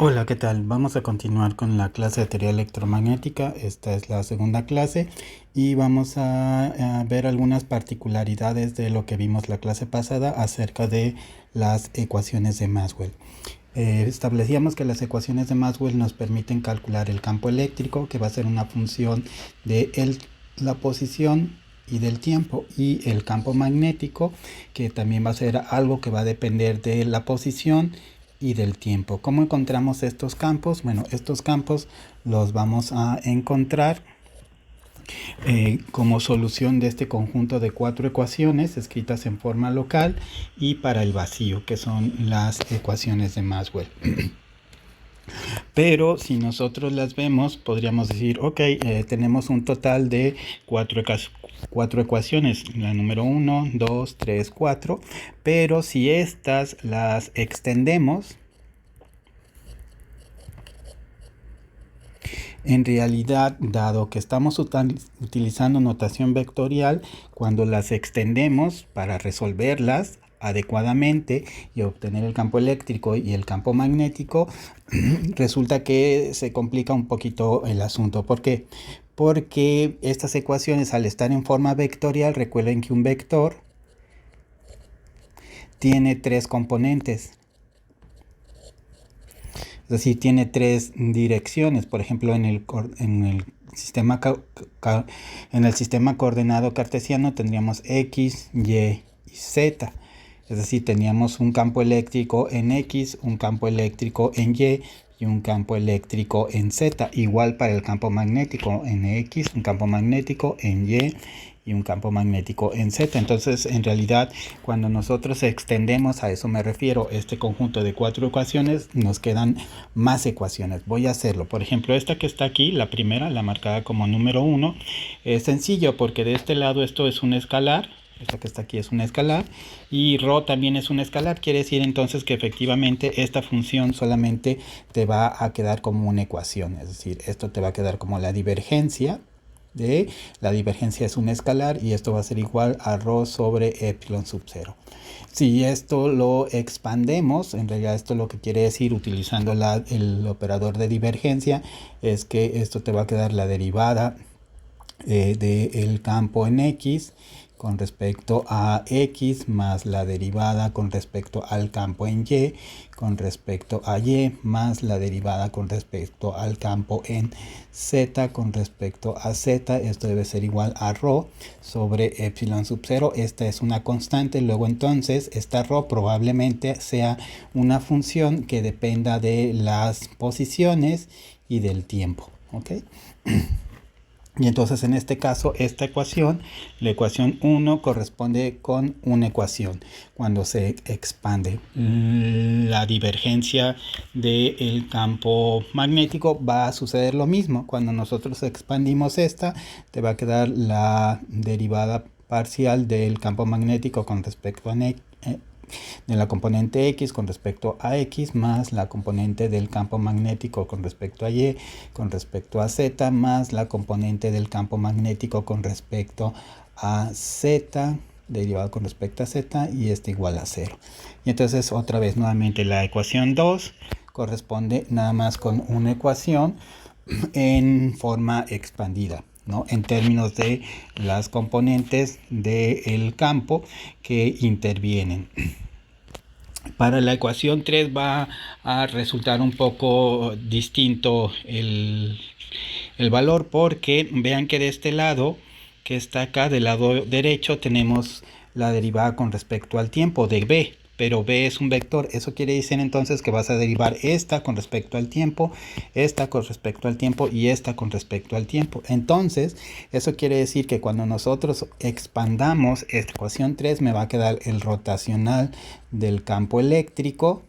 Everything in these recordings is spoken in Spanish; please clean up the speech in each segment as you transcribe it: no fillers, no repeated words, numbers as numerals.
Hola, ¿qué tal? Vamos a continuar con la clase de teoría electromagnética. Esta es la segunda clase y vamos a ver algunas particularidades de lo que vimos la clase pasada acerca de las ecuaciones de Maxwell. Establecíamos que las ecuaciones de Maxwell nos permiten calcular el campo eléctrico, que va a ser una función de la posición y del tiempo, y el campo magnético, que también va a ser algo que va a depender de la posición y del tiempo. ¿Cómo encontramos estos campos? Bueno, estos campos los vamos a encontrar como solución de este conjunto de 4 ecuaciones escritas en forma local y para el vacío, que son las ecuaciones de Maxwell. Pero si nosotros las vemos, podríamos decir, ok, tenemos un total de 4 ecuaciones, la número 1, 2, 3, 4, pero si estas las extendemos, en realidad, dado que estamos utilizando notación vectorial, cuando las extendemos para resolverlas adecuadamente y obtener el campo eléctrico y el campo magnético, resulta que se complica un poquito el asunto. ¿Por qué? Porque estas ecuaciones, al estar en forma vectorial, recuerden que un vector tiene 3 componentes. Es decir, tiene 3 direcciones. Por ejemplo, en el sistema coordenado cartesiano tendríamos X, Y y Z. Es decir, teníamos un campo eléctrico en X, un campo eléctrico en Y y un campo eléctrico en Z. Igual para el campo magnético en X, un campo magnético en y un campo magnético en Z. Entonces, en realidad, cuando nosotros extendemos, a eso me refiero, este conjunto de 4 ecuaciones, nos quedan más ecuaciones. Voy a hacerlo. Por ejemplo, esta que está aquí, la primera, la marcada como número 1, es sencillo porque de este lado esto es un escalar. Esta que está aquí es un escalar y ρ también es un escalar. Quiere decir entonces que efectivamente esta función solamente te va a quedar como una ecuación. Es decir, esto te va a quedar como la divergencia. La divergencia es un escalar y esto va a ser igual a ρ sobre epsilon sub 0. Si esto lo expandemos, en realidad esto lo que quiere decir, utilizando el operador de divergencia, es que esto te va a quedar la derivada del campo en X con respecto a X más la derivada con respecto al campo en Y con respecto a Y más la derivada con respecto al campo en Z con respecto a Z. Esto debe ser igual a ρ sobre epsilon sub 0. Esta es una constante. Luego entonces esta ρ probablemente sea una función que dependa de las posiciones y del tiempo. ¿Ok? Y entonces en este caso esta ecuación, la ecuación 1 corresponde con una ecuación cuando se expande. La divergencia del campo magnético va a suceder lo mismo. Cuando nosotros expandimos esta, te va a quedar la derivada parcial del campo magnético con respecto a de la componente X con respecto a X más la componente del campo magnético con respecto a Y con respecto a Z más la componente del campo magnético con respecto a Z derivado con respecto a Z y este igual a 0. Y entonces otra vez nuevamente la ecuación 2 corresponde nada más con una ecuación en forma expandida, ¿no? En términos de las componentes del campo que intervienen. Para la ecuación 3 va a resultar un poco distinto el valor, porque vean que de este lado, que está acá del lado derecho, tenemos la derivada con respecto al tiempo de b, pero b es un vector. Eso quiere decir entonces que vas a derivar esta con respecto al tiempo, esta con respecto al tiempo y esta con respecto al tiempo. Entonces, eso quiere decir que cuando nosotros expandamos esta ecuación 3, me va a quedar el rotacional del campo eléctrico.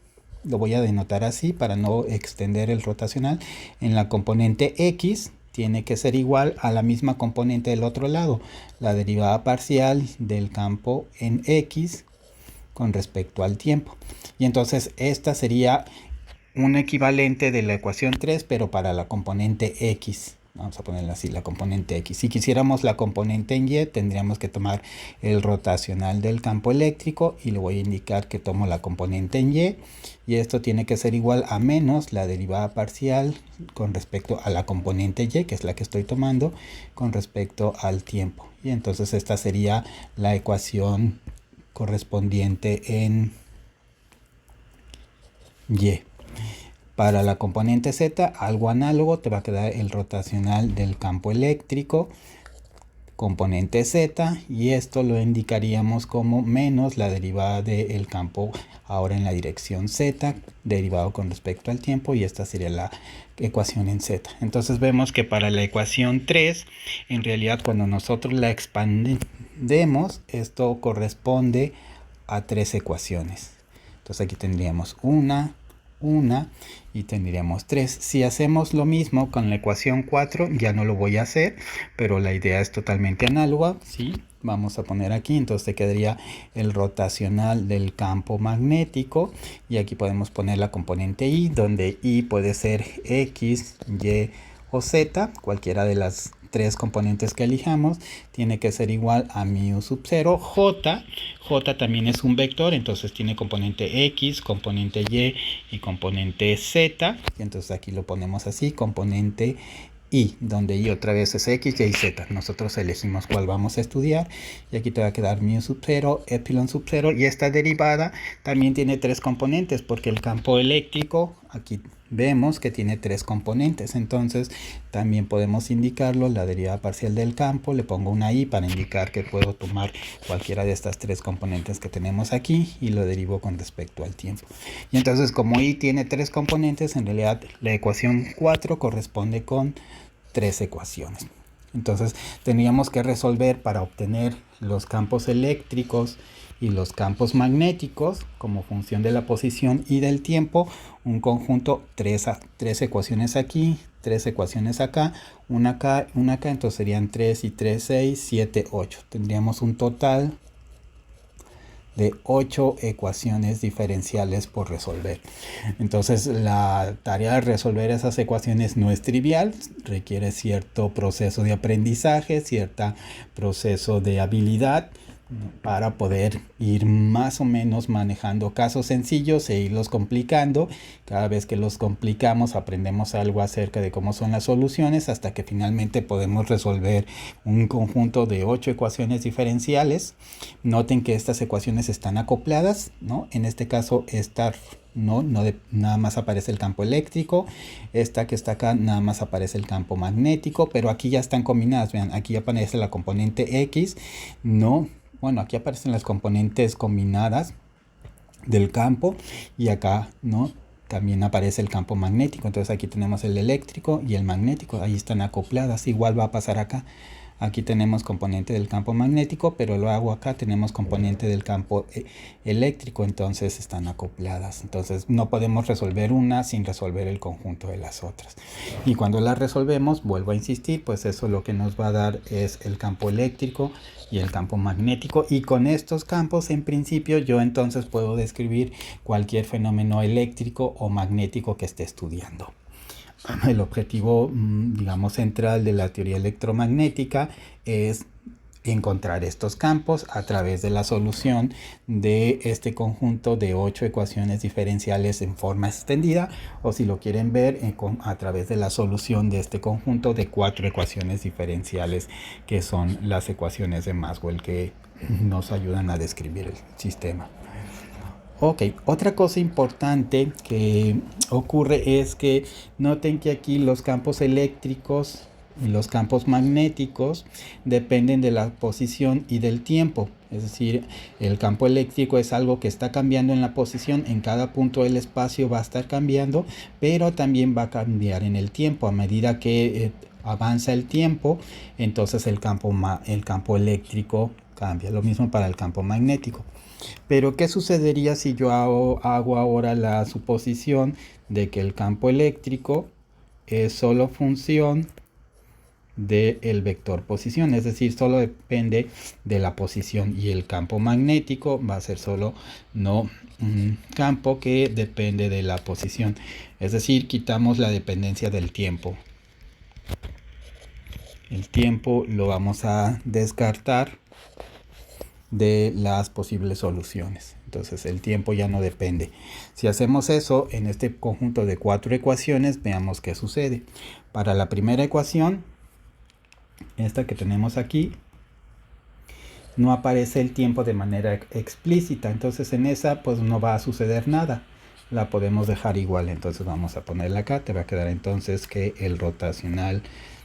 Lo voy a denotar así para no extender el rotacional. En la componente X tiene que ser igual a la misma componente del otro lado, la derivada parcial del campo en X con respecto al tiempo. Y entonces esta sería un equivalente de la ecuación 3, pero para la componente X. Vamos a ponerla así, la componente X. Si quisiéramos la componente en Y, tendríamos que tomar el rotacional del campo eléctrico y le voy a indicar que tomo la componente en Y. Y esto tiene que ser igual a menos la derivada parcial con respecto a la componente Y, que es la que estoy tomando, con respecto al tiempo. Y entonces esta sería la ecuación correspondiente en Y. Para la componente Z, algo análogo, te va a quedar el rotacional del campo eléctrico, componente Z, y esto lo indicaríamos como menos la derivada del campo ahora en la dirección Z, derivado con respecto al tiempo, y esta sería la ecuación en Z. Entonces vemos que para la ecuación 3, en realidad cuando nosotros la expandemos, esto corresponde a 3 ecuaciones. Entonces aquí tendríamos una y tendríamos 3. Si hacemos lo mismo con la ecuación 4, ya no lo voy a hacer, pero la idea es totalmente análoga, ¿sí? Vamos a poner aquí, entonces te quedaría el rotacional del campo magnético y aquí podemos poner la componente Y, donde Y puede ser X, Y o Z, cualquiera de las 3 componentes que elijamos, tiene que ser igual a mu sub 0. J también es un vector, entonces tiene componente X, componente Y componente Z. Y entonces aquí lo ponemos así, componente Y, donde Y otra vez es X, Y, Z. Nosotros elegimos cuál vamos a estudiar. Y aquí te va a quedar mu sub 0, epsilon sub 0. Y esta derivada también tiene 3 componentes, porque el campo eléctrico, aquí vemos que tiene 3 componentes. Entonces también podemos indicarlo, la derivada parcial del campo. Le pongo una I para indicar que puedo tomar cualquiera de estas 3 componentes que tenemos aquí y lo derivo con respecto al tiempo. Y entonces, como Y tiene 3 componentes, en realidad la ecuación 4 corresponde con 3 ecuaciones. Entonces tendríamos que resolver para obtener los campos eléctricos y los campos magnéticos como función de la posición y del tiempo, un conjunto, 3 ecuaciones aquí, 3 ecuaciones acá, una acá, entonces serían 3 y 3, 6, 7, 8. Tendríamos un total de 8 ecuaciones diferenciales por resolver. Entonces la tarea de resolver esas ecuaciones no es trivial, requiere cierto proceso de aprendizaje, cierto proceso de habilidad para poder ir más o menos manejando casos sencillos e irlos complicando. Cada vez que los complicamos aprendemos algo acerca de cómo son las soluciones hasta que finalmente podemos resolver un conjunto de 8 ecuaciones diferenciales. Noten que estas ecuaciones están acopladas, ¿no? En este caso nada más aparece el campo eléctrico, esta que está acá nada más aparece el campo magnético, pero aquí ya están combinadas. Vean, aquí aparece la componente X, bueno, aquí aparecen las componentes combinadas del campo y acá, también aparece el campo magnético. Entonces aquí tenemos el eléctrico y el magnético, ahí están acopladas. Igual va a pasar acá. Aquí tenemos componente del campo magnético, pero luego acá tenemos componente del campo eléctrico, entonces están acopladas. Entonces no podemos resolver una sin resolver el conjunto de las otras. Y cuando las resolvemos, vuelvo a insistir, pues eso lo que nos va a dar es el campo eléctrico y el campo magnético. Y con estos campos, en principio, yo entonces puedo describir cualquier fenómeno eléctrico o magnético que esté estudiando. El objetivo, digamos, central de la teoría electromagnética es encontrar estos campos a través de la solución de este conjunto de 8 ecuaciones diferenciales en forma extendida, o si lo quieren ver, a través de la solución de este conjunto de 4 ecuaciones diferenciales que son las ecuaciones de Maxwell que nos ayudan a describir el sistema. Ok, otra cosa importante que ocurre es que noten que aquí los campos eléctricos y los campos magnéticos dependen de la posición y del tiempo. Es decir, el campo eléctrico es algo que está cambiando en la posición, en cada punto del espacio va a estar cambiando, pero también va a cambiar en el tiempo. A medida que avanza el tiempo, entonces el campo eléctrico cambia. Lo mismo para el campo magnético. Pero ¿qué sucedería si yo hago ahora la suposición de que el campo eléctrico es solo función del vector posición? Es decir, solo depende de la posición, y el campo magnético va a ser solo un campo que depende de la posición. Es decir, quitamos la dependencia del tiempo. El tiempo lo vamos a descartar de las posibles soluciones. Entonces el tiempo ya no depende. Si hacemos eso en este conjunto de 4 ecuaciones, veamos qué sucede. Para la primera ecuación, esta que tenemos aquí, no aparece el tiempo de manera explícita. Entonces en esa pues no va a suceder nada. La podemos dejar igual. Entonces vamos a ponerla acá. Te va a quedar entonces que el rotacional,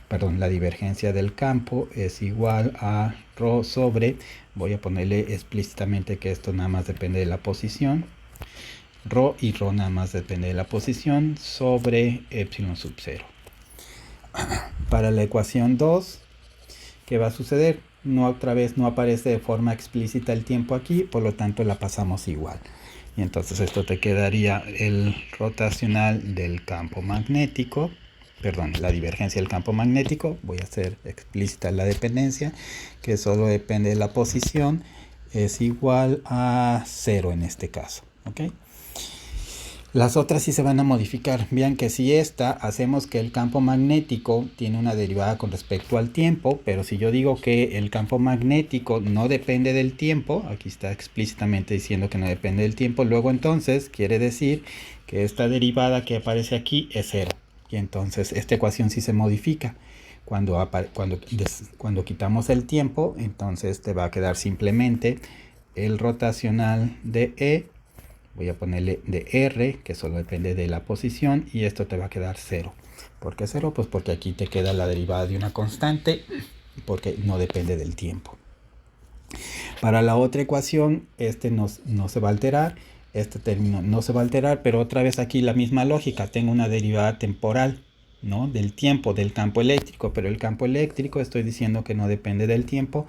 perdón, la divergencia del campo es igual a ρ sobre, voy a ponerle explícitamente que esto nada más depende de la posición, ρ y ρ nada más depende de la posición, sobre epsilon sub 0. Para la ecuación 2, ¿qué va a suceder? No, otra vez no aparece de forma explícita el tiempo aquí, por lo tanto la pasamos igual. Y entonces esto te quedaría el rotacional del campo magnético, perdón, la divergencia del campo magnético, voy a hacer explícita la dependencia, que solo depende de la posición, es igual a 0 en este caso, ¿ok? Las otras sí se van a modificar. Vean que si esta hacemos que el campo magnético tiene una derivada con respecto al tiempo, pero si yo digo que el campo magnético no depende del tiempo, aquí está explícitamente diciendo que no depende del tiempo, luego entonces quiere decir que esta derivada que aparece aquí es 0. Y entonces esta ecuación sí se modifica. Cuando quitamos el tiempo, entonces te va a quedar simplemente el rotacional de E. Voy a ponerle de R, que solo depende de la posición, y esto te va a quedar 0. ¿Por qué 0? Pues porque aquí te queda la derivada de una constante, porque no depende del tiempo. Para la otra ecuación, este no se va a alterar, este término no se va a alterar, pero otra vez aquí la misma lógica, tengo una derivada temporal, ¿no? Del tiempo, del campo eléctrico, pero el campo eléctrico estoy diciendo que no depende del tiempo,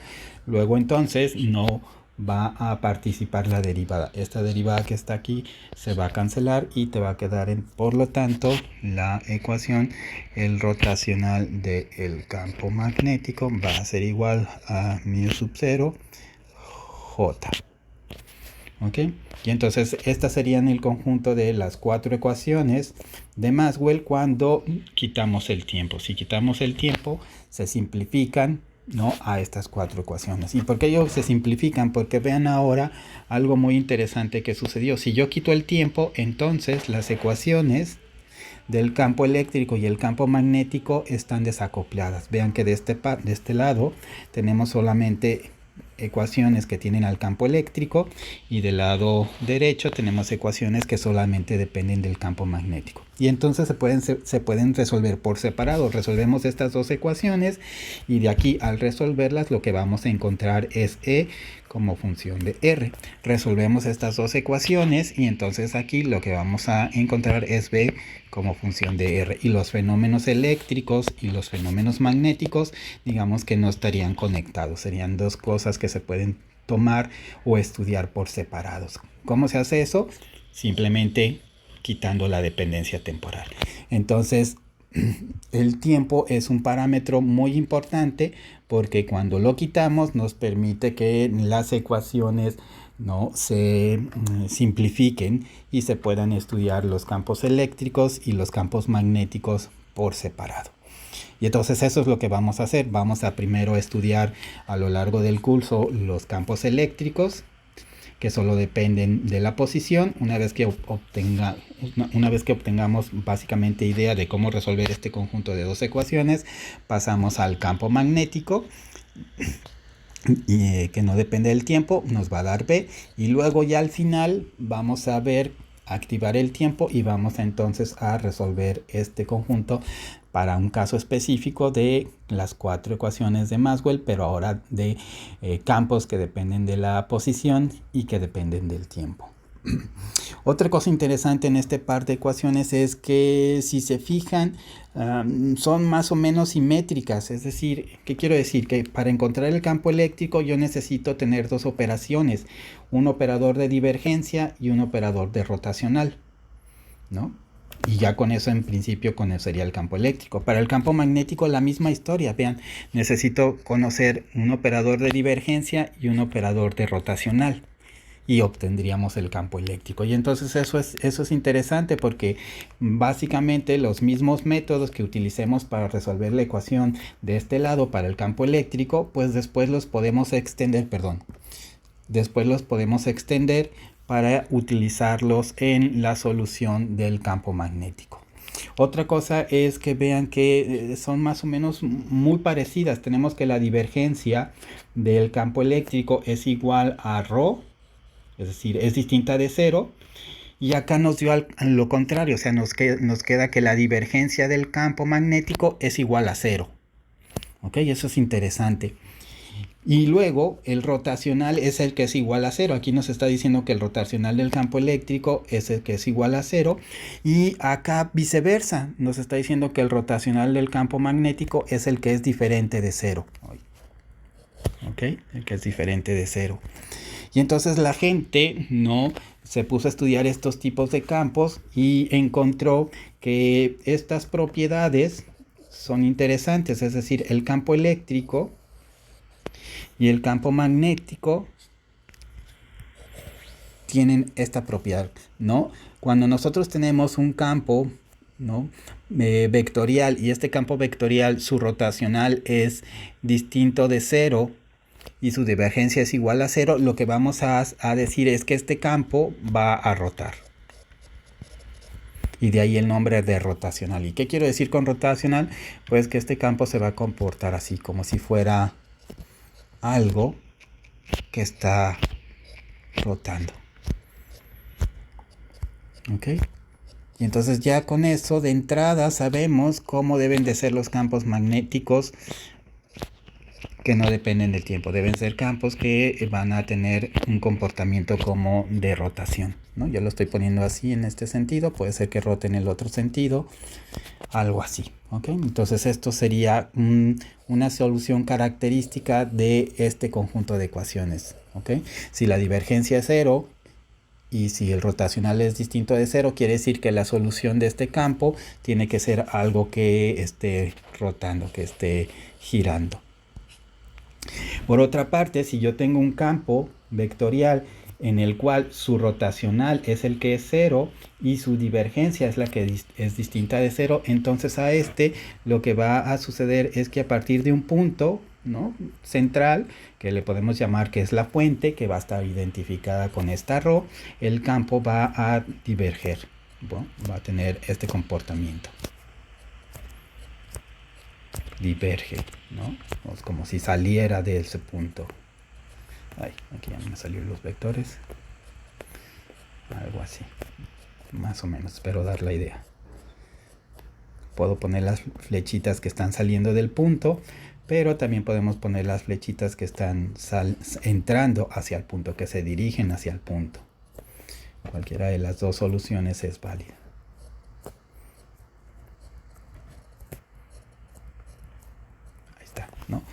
luego entonces no va a participar la derivada. Esta derivada que está aquí se va a cancelar y te va a quedar por lo tanto la ecuación, el rotacional del campo magnético va a ser igual a mu sub 0 J. ¿Ok? Y entonces estas serían el conjunto de las 4 ecuaciones de Maxwell cuando quitamos el tiempo. Si quitamos el tiempo se simplifican, ¿no?, a estas 4 ecuaciones. ¿Y por qué ellos se simplifican? Porque vean ahora algo muy interesante que sucedió. Si yo quito el tiempo, entonces las ecuaciones del campo eléctrico y el campo magnético están desacopladas. Vean que de este lado tenemos solamente ecuaciones que tienen al campo eléctrico y del lado derecho tenemos ecuaciones que solamente dependen del campo magnético. Y entonces se pueden resolver por separado. Resolvemos estas dos ecuaciones y de aquí al resolverlas lo que vamos a encontrar es E como función de R. Resolvemos estas dos ecuaciones y entonces aquí lo que vamos a encontrar es B como función de R. Y los fenómenos eléctricos y los fenómenos magnéticos, digamos que no estarían conectados. Serían dos cosas que se pueden tomar o estudiar por separados. ¿Cómo se hace eso? Simplemente quitando la dependencia temporal. Entonces, el tiempo es un parámetro muy importante porque cuando lo quitamos nos permite que las ecuaciones no se simplifiquen y se puedan estudiar los campos eléctricos y los campos magnéticos por separado. Y entonces eso es lo que vamos a hacer. Vamos a primero estudiar a lo largo del curso los campos eléctricos, que solo dependen de la posición. Una vez que obtengamos básicamente idea de cómo resolver este conjunto de dos ecuaciones, pasamos al campo magnético, que no depende del tiempo, nos va a dar B, y luego ya al final vamos a activar el tiempo y vamos entonces a resolver este conjunto para un caso específico de las 4 ecuaciones de Maxwell, pero ahora de campos que dependen de la posición y que dependen del tiempo. Otra cosa interesante en este par de ecuaciones es que si se fijan son más o menos simétricas. Es decir, ¿qué quiero decir? Que para encontrar el campo eléctrico yo necesito tener dos operaciones, un operador de divergencia y un operador de rotacional, ¿no? Y ya con eso en principio conocería el campo eléctrico. Para el campo magnético la misma historia. Vean, necesito conocer un operador de divergencia y un operador de rotacional. y obtendríamos el campo eléctrico. Y entonces eso es interesante porque básicamente los mismos métodos que utilicemos para resolver la ecuación de este lado para el campo eléctrico, pues después los podemos extender, para utilizarlos en la solución del campo magnético. Otra cosa es que vean que son más o menos muy parecidas. Tenemos que la divergencia del campo eléctrico es igual a ρ, es decir, es distinta de 0. Y acá nos dio lo contrario, o sea, nos queda que la divergencia del campo magnético es igual a 0. ¿Ok? Eso es interesante. Y luego el rotacional es el que es igual a 0. Aquí nos está diciendo que el rotacional del campo eléctrico es el que es igual a 0. Y acá viceversa, nos está diciendo que el rotacional del campo magnético es el que es diferente de 0. ¿Ok? El que es diferente de 0. Y entonces la gente se puso a estudiar estos tipos de campos y encontró que estas propiedades son interesantes. Es decir, el campo eléctrico y el campo magnético tienen esta propiedad, ¿no? Cuando nosotros tenemos un campo, ¿no? Vectorial, y este campo vectorial, su rotacional es distinto de 0 y su divergencia es igual a 0, lo que vamos a decir es que este campo va a rotar. Y de ahí el nombre de rotacional. ¿Y qué quiero decir con rotacional? Pues que este campo se va a comportar así, como si fuera algo que está rotando. ¿Ok? Y entonces ya con eso de entrada sabemos cómo deben de ser los campos magnéticos que no dependen del tiempo. Deben ser campos que van a tener un comportamiento como de rotación, ¿no? Yo lo estoy poniendo así en este sentido. Puede ser que rote en el otro sentido. Algo así. ¿Ok? Entonces esto sería una solución característica de este conjunto de ecuaciones. ¿Ok? Si la divergencia es 0 y si el rotacional es distinto de 0, quiere decir que la solución de este campo tiene que ser algo que esté rotando, que esté girando. Por otra parte, si yo tengo un campo vectorial en el cual su rotacional es el que es 0 y su divergencia es la que es distinta de 0, entonces a lo que va a suceder es que a partir de un punto, ¿no?, central, que le podemos llamar que es la fuente, que va a estar identificada con esta ρ, el campo va a diverger, ¿no? Va a tener este comportamiento. Diverge, ¿no? Es como si saliera de ese punto. Ay, aquí ya me salieron los vectores. Algo así. Más o menos, espero dar la idea. Puedo poner las flechitas que están saliendo del punto, pero también podemos poner las flechitas que están entrando hacia el punto, que se dirigen hacia el punto. Cualquiera de las dos soluciones es válida. ¿No?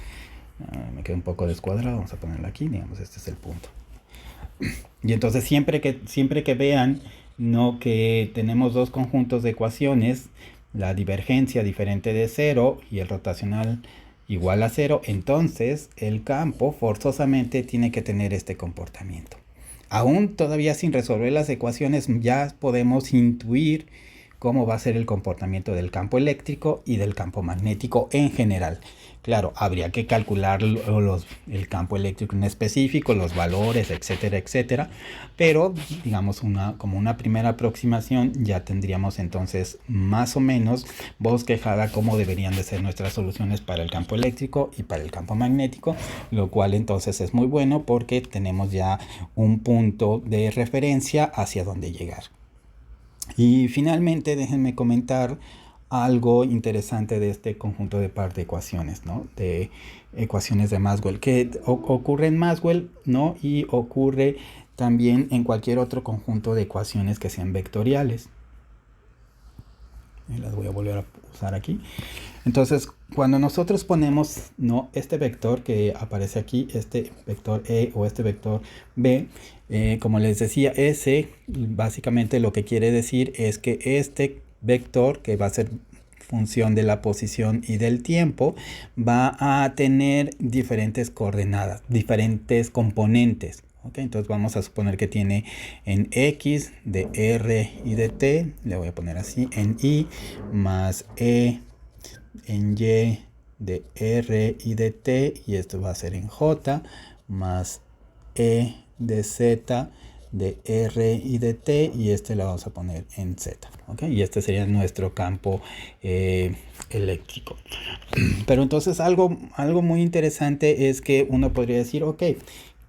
Me queda un poco descuadrado, vamos a ponerlo aquí, digamos, este es el punto. Y entonces siempre que vean, ¿no?, que tenemos dos conjuntos de ecuaciones, la divergencia diferente de 0 y el rotacional igual a 0, entonces el campo forzosamente tiene que tener este comportamiento. Aún todavía sin resolver las ecuaciones, ya podemos intuir cómo va a ser el comportamiento del campo eléctrico y del campo magnético en general. Claro, habría que calcular el campo eléctrico en específico, los valores, etcétera, etcétera. Pero, digamos, como una primera aproximación, ya tendríamos entonces más o menos bosquejada cómo deberían de ser nuestras soluciones para el campo eléctrico y para el campo magnético, lo cual entonces es muy bueno porque tenemos ya un punto de referencia hacia dónde llegar. Y finalmente déjenme comentar algo interesante de este conjunto de par de ecuaciones, ¿no?, de ecuaciones de Maxwell, que ocurre en Maxwell, ¿no?, y ocurre también en cualquier otro conjunto de ecuaciones que sean vectoriales. Y las voy a volver a usar aquí. Entonces, cuando nosotros ponemos, ¿no?, este vector que aparece aquí, este vector E o este vector B, como les decía, ese básicamente lo que quiere decir es que este vector, que va a ser función de la posición y del tiempo, va a tener diferentes coordenadas, diferentes componentes. ¿ok? Entonces vamos a suponer que tiene en X de R y de T, le voy a poner así, en Y, más E en Y de R y de T, y esto va a ser en J, más E de Z de R y de T, y este lo vamos a poner en Z, ¿ok? Y este sería nuestro campo eléctrico. Pero entonces algo muy interesante es que uno podría decir, ok,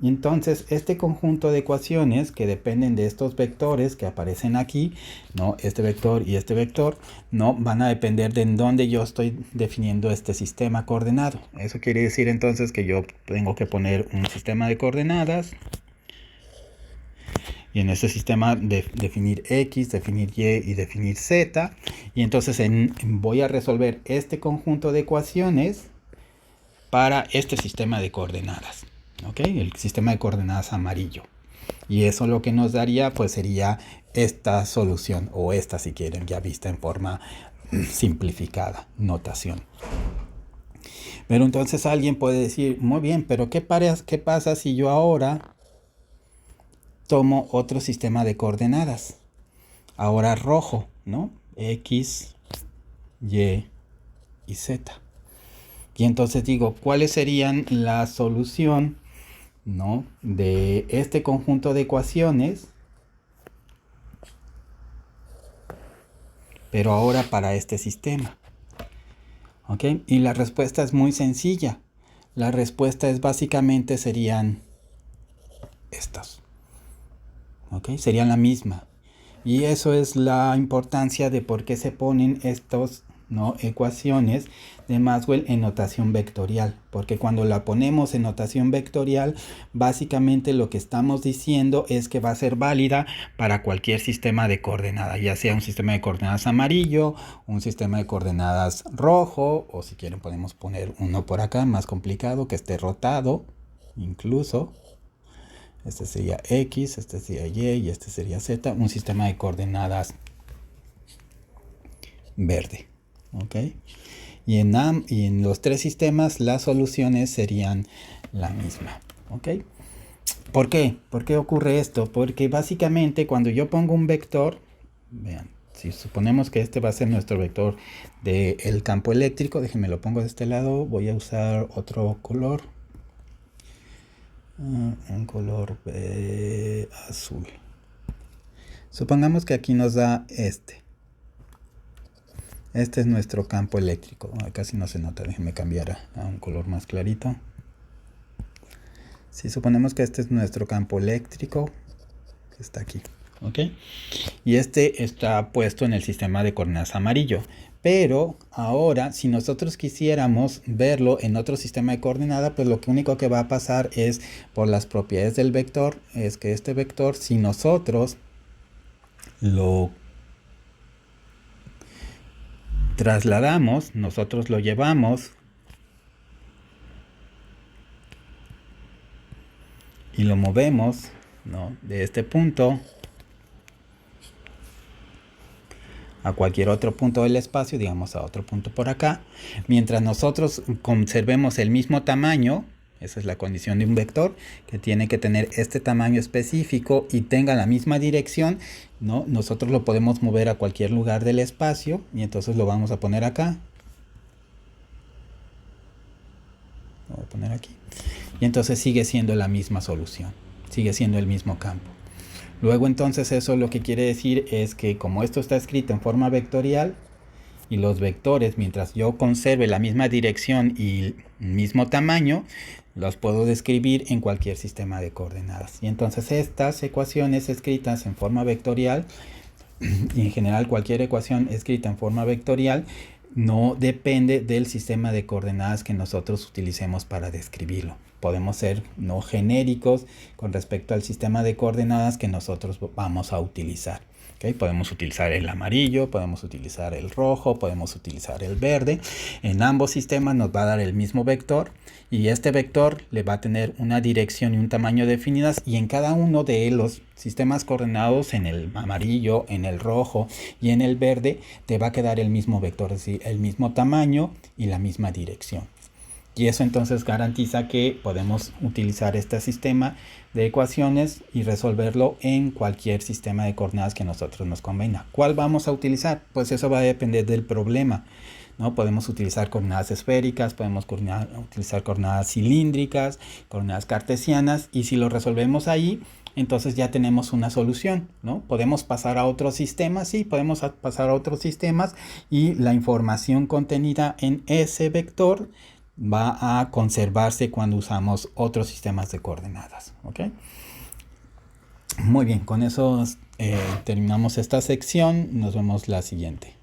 entonces este conjunto de ecuaciones que dependen de estos vectores que aparecen aquí, ¿no? Este vector y este vector, ¿no? Van a depender de en dónde yo estoy definiendo este sistema coordenado. Eso quiere decir entonces que yo tengo que poner un sistema de coordenadas. Y en este sistema definir X, definir Y y definir Z. Y entonces voy a resolver este conjunto de ecuaciones para este sistema de coordenadas. ¿Ok? El sistema de coordenadas amarillo. Y eso lo que nos daría pues sería esta solución, o esta si quieren, ya vista en forma simplificada, notación. Pero entonces alguien puede decir, muy bien, pero ¿qué pasa si yo ahora tomo otro sistema de coordenadas? Ahora rojo, ¿no? X, Y y Z. Y entonces digo, ¿cuáles serían la solución, ¿no? de este conjunto de ecuaciones? Pero ahora para este sistema. ¿Ok? Y la respuesta es muy sencilla. La respuesta es básicamente serían estas. ¿Ok? Serían la misma. Y eso es la importancia de por qué se ponen estos, ¿no? ecuaciones de Maxwell en notación vectorial, porque cuando la ponemos en notación vectorial, básicamente lo que estamos diciendo es que va a ser válida para cualquier sistema de coordenadas, ya sea un sistema de coordenadas amarillo, un sistema de coordenadas rojo, o si quieren podemos poner uno por acá más complicado que esté rotado, incluso. Este sería X, este sería Y y este sería Z, un sistema de coordenadas verde. ¿Ok? Y en los tres sistemas las soluciones serían la misma. ¿Ok? ¿Por qué? ¿Por qué ocurre esto? Porque básicamente cuando yo pongo un vector, vean, si suponemos que este va a ser nuestro vector del campo eléctrico, déjenme lo pongo de este lado, voy a usar otro color. Un color azul. Supongamos que aquí nos da este. Este es nuestro campo eléctrico. Casi no se nota, déjenme cambiar a un color más clarito. Si suponemos que este es nuestro campo eléctrico, que está aquí, ¿ok? Y este está puesto en el sistema de coordenadas amarillo. Pero ahora, si nosotros quisiéramos verlo en otro sistema de coordenadas, pues lo único que va a pasar es por las propiedades del vector, es que este vector, si nosotros lo trasladamos, nosotros lo llevamos y lo movemos, ¿no? de este punto a cualquier otro punto del espacio, digamos a otro punto por acá, mientras nosotros conservemos el mismo tamaño, esa es la condición de un vector, que tiene que tener este tamaño específico y tenga la misma dirección, ¿no? Nosotros lo podemos mover a cualquier lugar del espacio y entonces lo vamos a poner acá. Lo voy a poner aquí. Y entonces sigue siendo la misma solución, sigue siendo el mismo campo. Luego entonces eso lo que quiere decir es que como esto está escrito en forma vectorial y los vectores, mientras yo conserve la misma dirección y el mismo tamaño, los puedo describir en cualquier sistema de coordenadas. Y entonces estas ecuaciones escritas en forma vectorial, y en general cualquier ecuación escrita en forma vectorial, no depende del sistema de coordenadas que nosotros utilicemos para describirlo. Podemos ser no genéricos con respecto al sistema de coordenadas que nosotros vamos a utilizar. ¿Okay? Podemos utilizar el amarillo, podemos utilizar el rojo, podemos utilizar el verde. En ambos sistemas nos va a dar el mismo vector y este vector le va a tener una dirección y un tamaño definidas, y en cada uno de los sistemas coordenados, en el amarillo, en el rojo y en el verde, te va a quedar el mismo vector, es decir, el mismo tamaño y la misma dirección. Y eso entonces garantiza que podemos utilizar este sistema de ecuaciones y resolverlo en cualquier sistema de coordenadas que a nosotros nos convenga. ¿Cuál vamos a utilizar? Pues eso va a depender del problema, ¿no? Podemos utilizar coordenadas esféricas, podemos utilizar coordenadas cilíndricas, coordenadas cartesianas, y si lo resolvemos ahí, entonces ya tenemos una solución, ¿no? Podemos pasar a otros sistemas, sí, podemos pasar a otros sistemas, y la información contenida en ese vector va a conservarse cuando usamos otros sistemas de coordenadas, ¿ok? Muy bien, con eso terminamos esta sección. Nos vemos la siguiente.